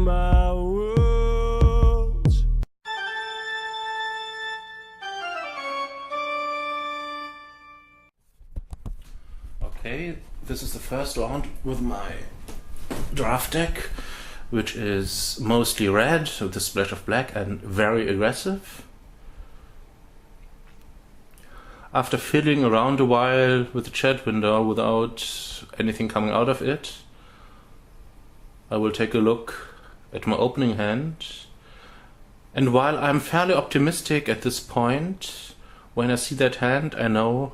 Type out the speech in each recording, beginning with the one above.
my world. Okay, this is the first round with my draft deck, which is mostly red with a splash of black and very aggressive. After fiddling around a while with the chat window without anything coming out of it, I will take a look at my opening hand. And while I'm fairly optimistic at this point, when I see that hand, I know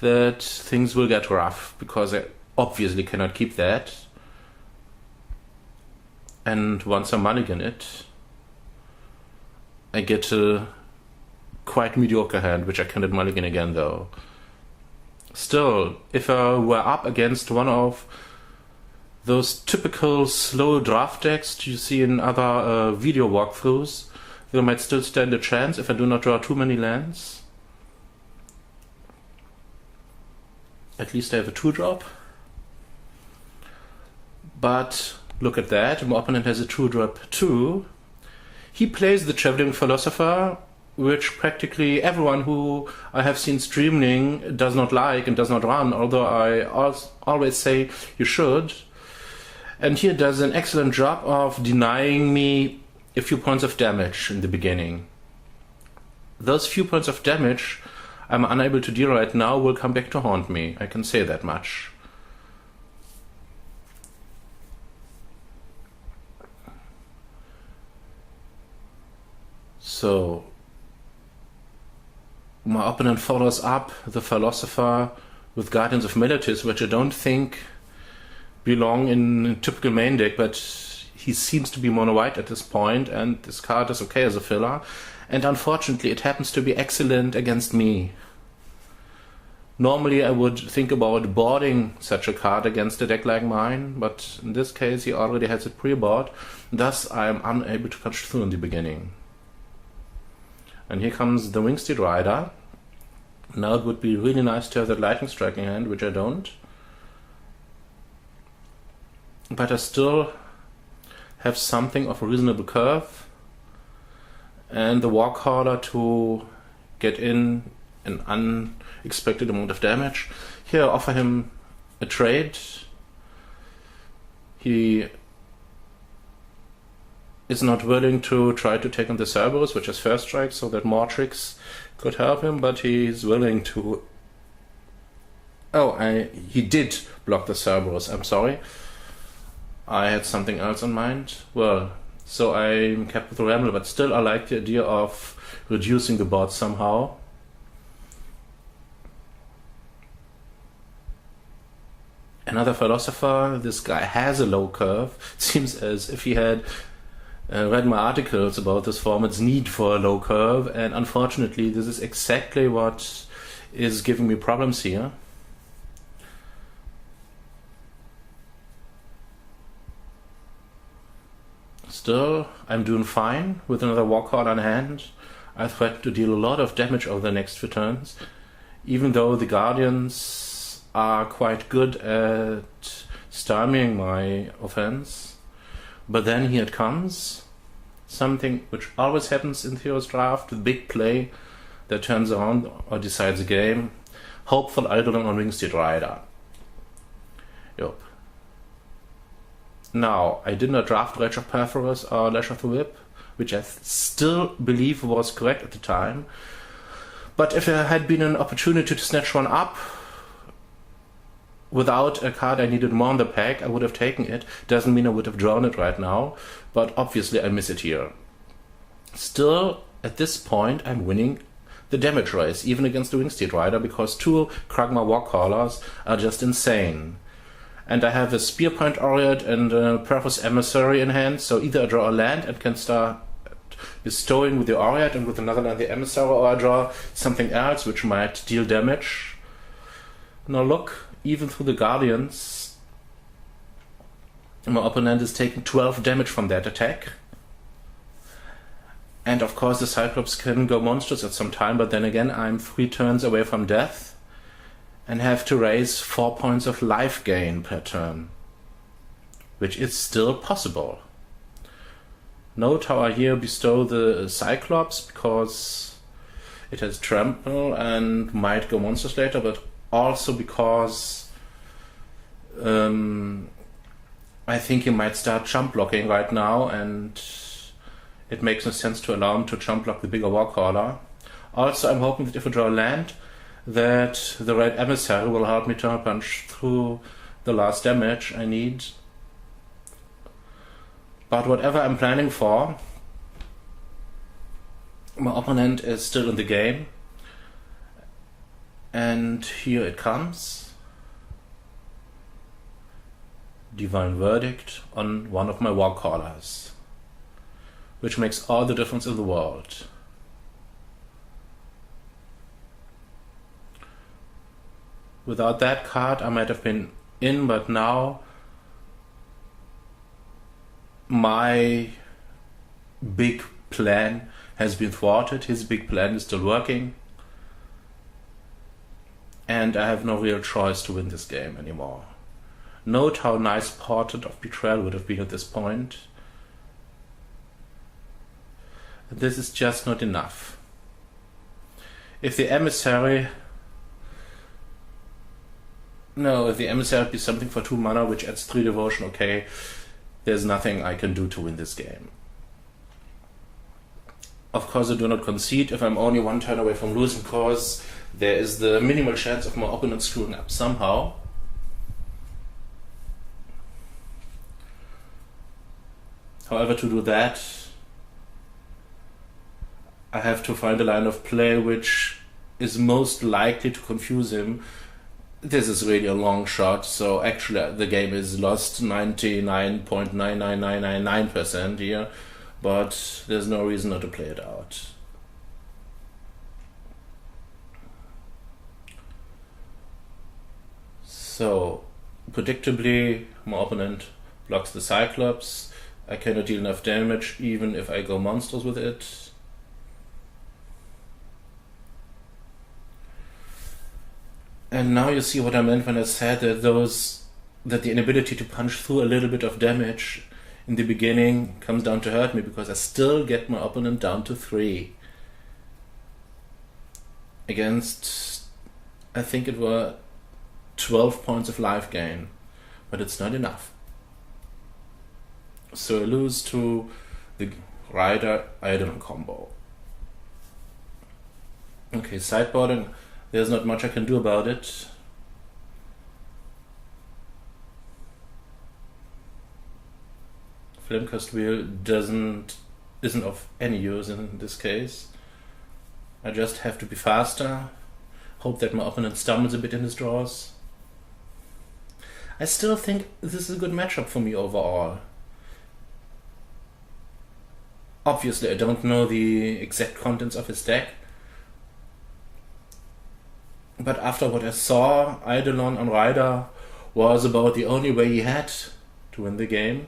that things will get rough, because I obviously cannot keep that. And once I mulligan it, I get a quite mediocre hand, which I cannot mulligan again though. Still, if I were up against one of those typical slow draft decks you see in other video walkthroughs, there might still stand a chance if I do not draw too many lands. At least I have a 2-drop. But look at that, my opponent has a 2-drop too. He plays the Traveling Philosopher, which practically everyone who I have seen streaming does not like and does not run, although I always say you should. And here does an excellent job of denying me a few points of damage in the beginning. Those few points of damage I'm unable to deal right now will come back to haunt me, I can say that much. So my opponent follows up the Philosopher with Guardians of Meletis, which I don't think belong in typical main deck, but he seems to be mono white at this point, and this card is okay as a filler. And unfortunately it happens to be excellent against me. Normally I would think about boarding such a card against a deck like mine, but in this case he already has it pre-board, thus I am unable to punch through in the beginning. And here comes the Wingsteed Rider. Now it would be really nice to have that Lightning Striking hand, which I don't. But I still have something of a reasonable curve, and the Warcaller to get in an unexpected amount of damage. Here I offer him a trade. He is not willing to try to take on the Cerberus, which is first strike, so that more tricks could help him, but he's willing to... he did block the Cerberus, I'm sorry. I had something else in mind. Well, so I'm kept with the Ramble, but still I like the idea of reducing the board somehow. Another Philosopher, this guy has a low curve. It seems as if he had read my articles about this format's need for a low curve, and unfortunately this is exactly what is giving me problems here. Still, I'm doing fine with another Warcaller in hand. I threaten to deal a lot of damage over the next few turns, even though the Guardians are quite good at stymieing my offense. But then here it comes, something which always happens in Theros draft, the big play that turns around or decides a game. Hopeful Eidolon on Wingsteed Rider. Yup. Now, I did not draft Rage of Perforus or Lash of the Whip, which I still believe was correct at the time. But if there had been an opportunity to snatch one up without a card I needed more in the pack, I would have taken it. Doesn't mean I would have drawn it right now, but obviously I miss it here. Still, at this point, I'm winning the damage race, even against the Wingsteed Rider, because 2 Kragma Warcallers are just insane. And I have a Spearpoint Aureate and a Perfus Emissary in hand, so either I draw a land and can start bestowing with the Aureate and with another land the Emissary, or I draw something else which might deal damage. Now look, even through the Guardians, my opponent is taking 12 damage from that attack. And of course the Cyclops can go monstrous at some time, but then again I'm 3 turns away from death and have to raise 4 points of life gain per turn, which is still possible. Note how I here bestow the Cyclops, because it has trample and might go monsters later, but also because I think he might start jump blocking right now, and it makes no sense to allow him to jump block the bigger Warcaller. Also, I'm hoping that if I draw land, that the Red Emissary will help me to punch through the last damage I need. But whatever I'm planning for, my opponent is still in the game. And here it comes. Divine Verdict on one of my Warcallers, which makes all the difference in the world. Without that card, I might have been in, but now my big plan has been thwarted. His big plan is still working, and I have no real choice to win this game anymore. Note how nice Portrait of Betrayal would have been at this point. This is just not enough. If the Emissary would be something for 2 mana, which adds 3 devotion, okay, there's nothing I can do to win this game. Of course, I do not concede if I'm only 1 turn away from losing, because there is the minimal chance of my opponent screwing up somehow. However, to do that, I have to find a line of play which is most likely to confuse him. This is really a long shot, so actually the game is lost 99.99999% here, but there's no reason not to play it out. So, predictably, my opponent blocks the Cyclops. I cannot deal enough damage even if I go monsters with it. And now you see what I meant when I said that the inability to punch through a little bit of damage in the beginning comes down to hurt me, because I still get my opponent down to 3 against, I think it were 12 points of life gain, but it's not enough. So I lose to the Rider Eidolon combo. Okay, sideboarding. There's not much I can do about it. Flamecast Wheel isn't of any use in this case. I just have to be faster, hope that my opponent stumbles a bit in his draws. I still think this is a good matchup for me overall. Obviously, I don't know the exact contents of his deck, but after what I saw, Eidolon on Rider was about the only way he had to win the game.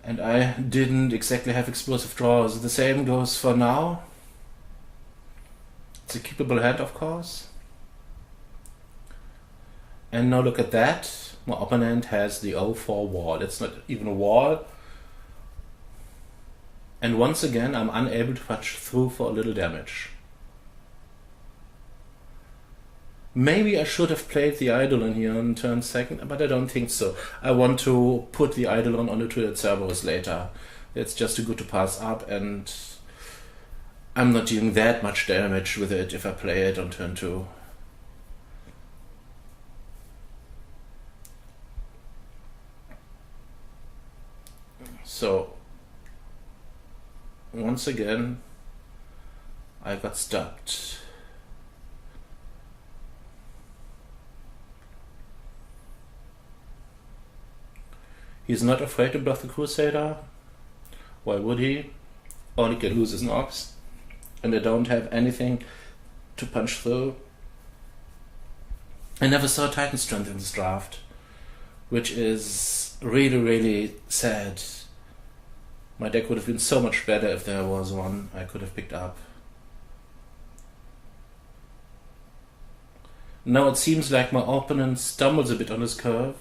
And I didn't exactly have explosive draws. The same goes for now. It's a keepable hand, of course. And now look at that. My opponent has the 0-4 wall. It's not even a wall. And once again, I'm unable to punch through for a little damage. Maybe I should have played the Eidolon here on turn 2nd, but I don't think so. I want to put the Eidolon on the Twiddled Cerberus later. It's just too good to pass up, and I'm not dealing that much damage with it if I play it on turn 2. So, once again, I got stumped. He's not afraid to bluff the Crusader. Why would he? All he can lose is Nox. And I don't have anything to punch through. I never saw Titan Strength in this draft, which is really, really sad. My deck would have been so much better if there was one I could have picked up. Now it seems like my opponent stumbles a bit on his curve.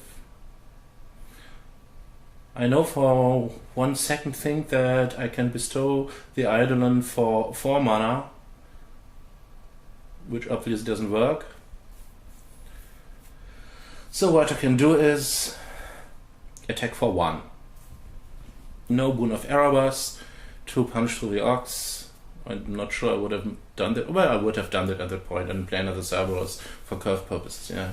I know for 1 second think that I can bestow the Eidolon for 4 mana, which obviously doesn't work. So what I can do is attack for 1. No Boon of Erebus, 2 punch through the Ox. I'm not sure I would have done that. Well, I would have done that at that point and play another Cerberus for curve purposes, yeah.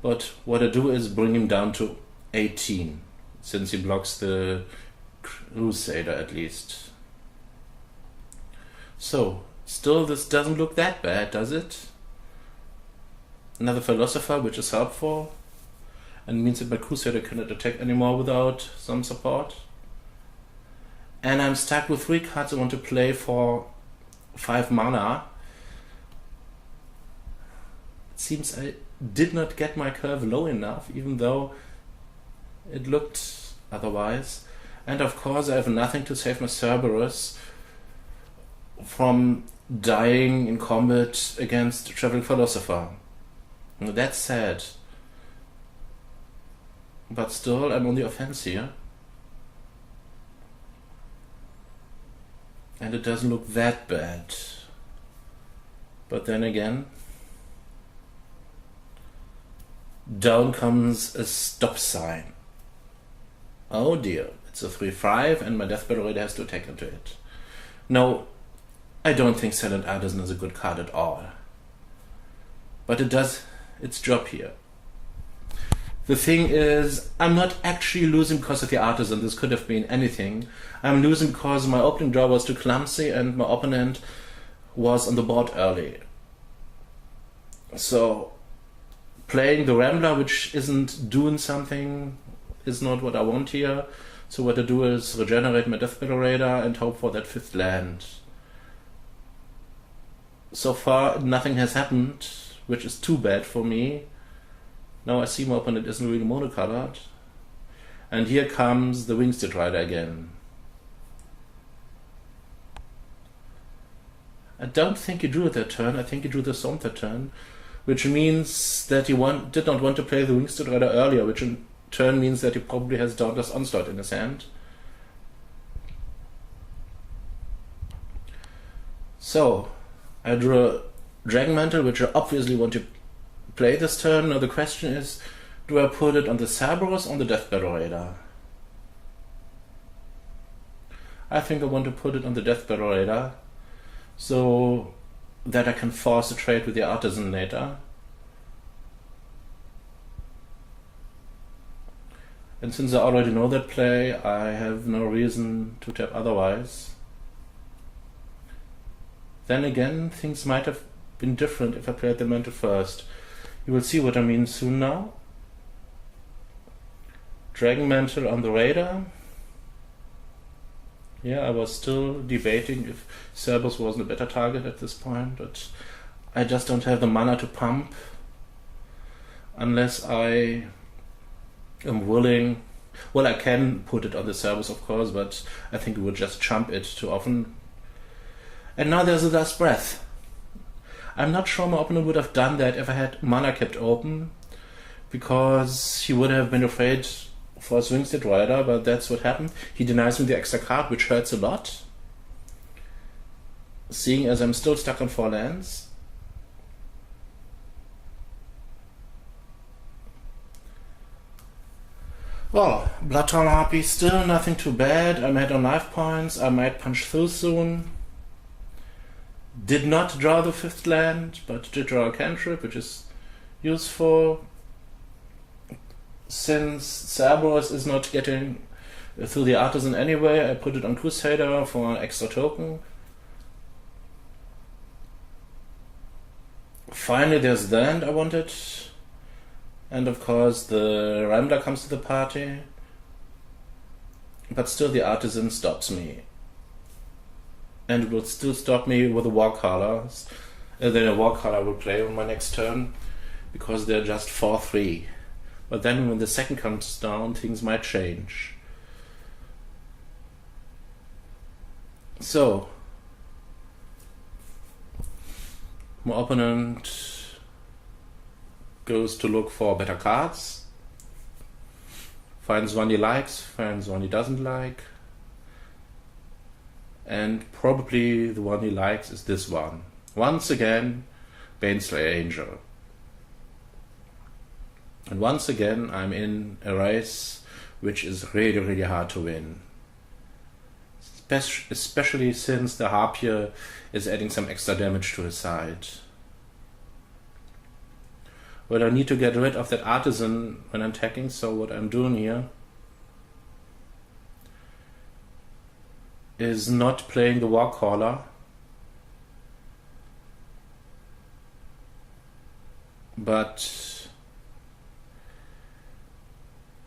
But what I do is bring him down to 18, since he blocks the Crusader at least. So, still this doesn't look that bad, does it? Another Philosopher, which is helpful, and means that my Crusader cannot attack anymore without some support. And I'm stuck with 3 cards I want to play for 5 mana. It seems I did not get my curve low enough, even though it looked otherwise. And of course I have nothing to save my Cerberus from dying in combat against Traveling Philosopher. That's sad. But still, I'm on the offense here. And it doesn't look that bad. But then again, down comes a stop sign. Oh dear, it's a 3/5 and my Death Battle Raider has to attack into it. No, I don't think Silent Artisan is a good card at all. But it does its job here. The thing is, I'm not actually losing because of the Artisan. This could have been anything. I'm losing because my opening draw was too clumsy and my opponent was on the board early. So, playing the Rambler, which isn't doing something, is not what I want here. So what I do is regenerate my Death Battle Raider and hope for that 5th land. So far, nothing has happened, which is too bad for me. Now I see my opponent isn't really monocolored. And here comes the Winged Rider again. I don't think he drew it that turn, I think he drew the Storm that turn. Which means that he did not want to play the Winged Rider earlier, which in turn means that he probably has Dauntless Onslaught in his hand. So, I drew a Dragon Mantle, which I obviously want to play this turn. Now the question is, do I put it on the Cerberus or on the Death Battle Raider? I think I want to put it on the Death Battle Raider, so that I can force a trade with the Artisan later. And since I already know that play, I have no reason to tap otherwise. Then again, things might have been different if I played the Mantle first. You will see what I mean soon now. Dragon Mantle on the Raider. Yeah, I was still debating if Cerberus wasn't a better target at this point, but I just don't have the mana to pump unless I am willing. Well, I can put it on the Cerberus, of course, but I think it would just chump it too often. And now there's a last breath. I'm not sure my opponent would have done that if I had mana kept open, because he would have been afraid for his Winged Rider, but that's what happened. He denies me the extra card, which hurts a lot, seeing as I'm still stuck on 4 lands. Well, Bloodtorn Harpy, still nothing too bad. I'm ahead on life points. I might punch through soon. Did not draw the 5th land, but did draw a cantrip, which is useful. Since Cerberus is not getting through the Artisan anyway, I put it on Crusader for an extra token. Finally, there's the land I wanted. And of course, the Rambler comes to the party. But still, the Artisan stops me. And it will still stop me with the Warcaller. Then a Warcaller will play on my next turn, because they're just 4/3. But then when the second comes down, things might change. So, my opponent goes to look for better cards, finds one he likes, finds one he doesn't like, and probably the one he likes is this one. Once again, Baneslayer Angel. And once again, I'm in a race which is really, really hard to win. Especially since the Harpier is adding some extra damage to his side. Well, I need to get rid of that artisan when I'm attacking, so what I'm doing here is not playing the Warcaller, but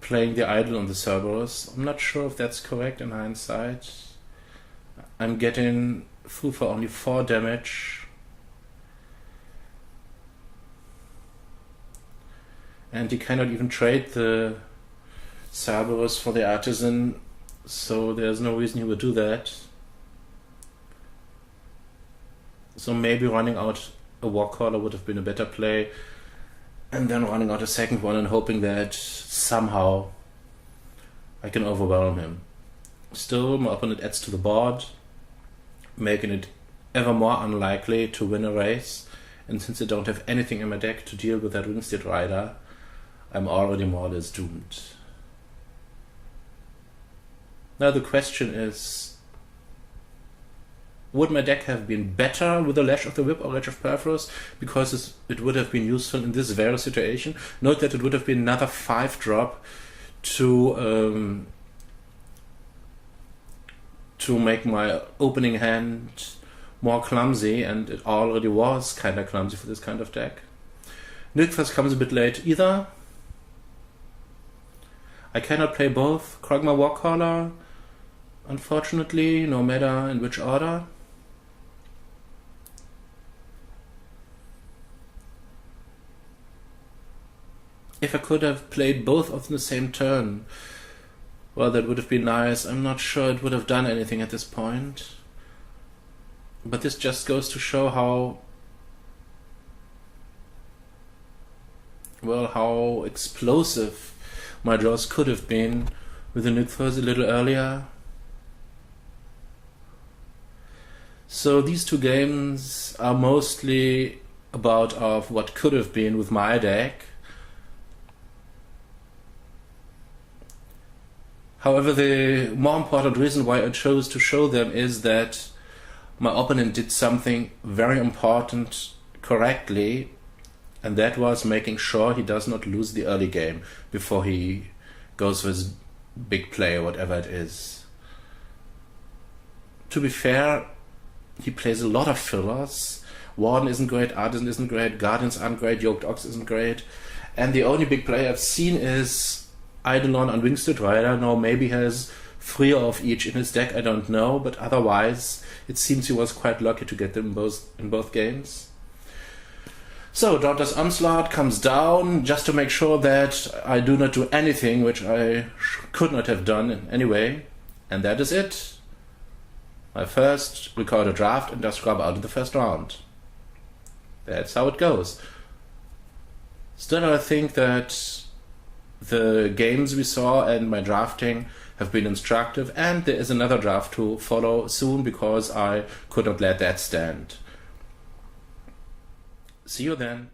playing the idol on the Cerberus. I'm not sure if that's correct in hindsight. I'm getting through for only 4 damage. And he cannot even trade the Cerberus for the artisan, so there's no reason he would do that. So maybe running out a Warcaller would have been a better play, and then running out a second one and hoping that somehow I can overwhelm him. Still, my opponent adds to the board, making it ever more unlikely to win a race, and since I don't have anything in my deck to deal with that Wingsteed Rider, I'm already more or less doomed. Now the question is, would my deck have been better with a Lash of the Whip or Rage of Perforos, because it would have been useful in this very situation? Note that it would have been another 5-drop to make my opening hand more clumsy, and it already was kind of clumsy for this kind of deck. Nilfgaard comes a bit late either. I cannot play both Kragma Warcaller, unfortunately, no matter in which order. If I could have played both of them the same turn, well, that would have been nice. I'm not sure it would have done anything at this point. But this just goes to show how explosive my draws could have been with the Nilfgaard a little earlier. So these 2 games are mostly about of what could have been with my deck. However, the more important reason why I chose to show them is that my opponent did something very important correctly, and that was making sure he does not lose the early game before he goes for his big play or whatever it is. To be fair, he plays a lot of fillers. Warden isn't great, Artisan isn't great, Guardians aren't great, Yoked Ox isn't great, and the only big play I've seen is Eidolon on Wingsteed Rider. Now maybe he has 3 of each in his deck, I don't know, but otherwise it seems he was quite lucky to get them in both games. So Dauntless Onslaught comes down just to make sure that I do not do anything which I could not have done anyway, and that is it. I first record a draft and just scrub out in the first round. That's how it goes. Still, I think that the games we saw and my drafting have been instructive, and there is another draft to follow soon because I could not let that stand. See you then.